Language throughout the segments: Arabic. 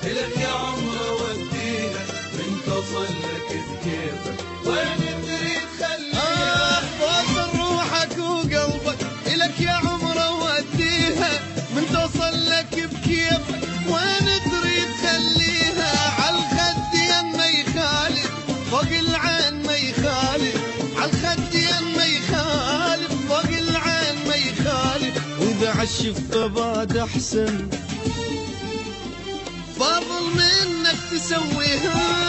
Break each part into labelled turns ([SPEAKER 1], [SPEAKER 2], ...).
[SPEAKER 1] إلك يا عمره وديها من تصلك بكيفك وين تريد خليها.
[SPEAKER 2] وصل روحك وقلبك إلك يا عمره وديها من تصلك بكيفك وين تريد خليها. عالخدين ما يخالف فوق العين ما يخالف، عالخدين ما يخالف فوق العين ما يخالف. وإذا عالشفت بعد أحسن فاضل منك تسويها.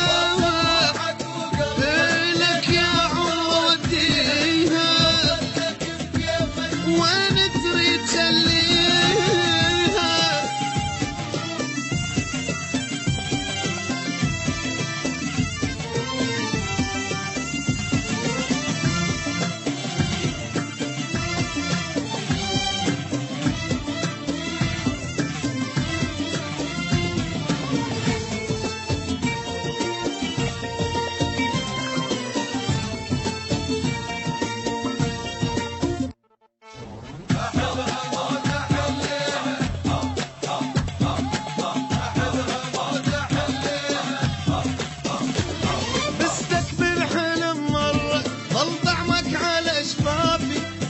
[SPEAKER 2] إلك يا عمره وديها وين تريد خليها.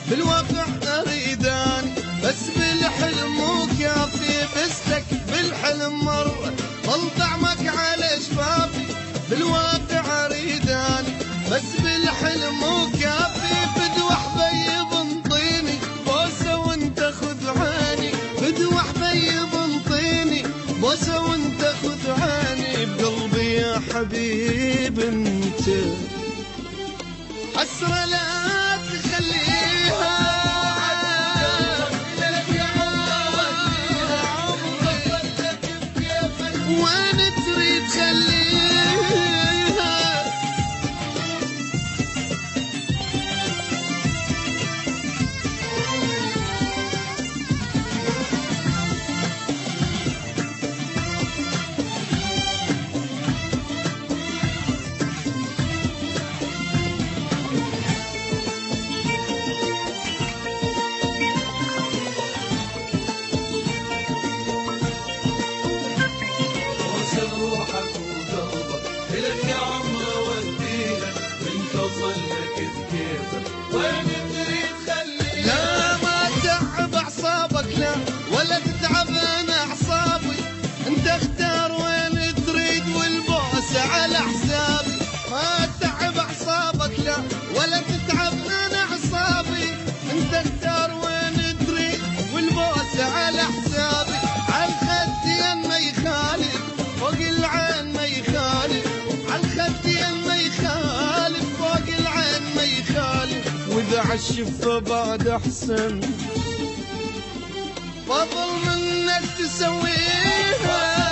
[SPEAKER 2] بالواقع أريداني بس بالحلم مو كافي. بستك بالحلم مرة ظل طعمك على شفافي. بالواقع أريداني بس بالحلم مو كافي. بدوح بيض انطيني بوسة وانت خذ عيني. بدوح بيض انطيني بوسة وانت خذ عيني. بقلبي يا حبيب انت حسرة لا تخليها. وين تريد خليها.
[SPEAKER 1] إلك يا عمره وديها من تصلك بكيفك وين تريد خليها.
[SPEAKER 2] لا ما تتعب أعصابك لا ولا تتعب أنا أعصابي. أنت اختار وين تريد والبوسة على حسابي. ما تتعب أعصابك لا ولا تتعب أنا أعصابي. أنت اختار وين تريد والبوسة على حسابي. عالخدين ما يخالف فوق العين ما يخالف. عالخدين ما يخالف فوق العين ما يخالف. وإذا عالشفة بعد أحسن فضل منك تسويها.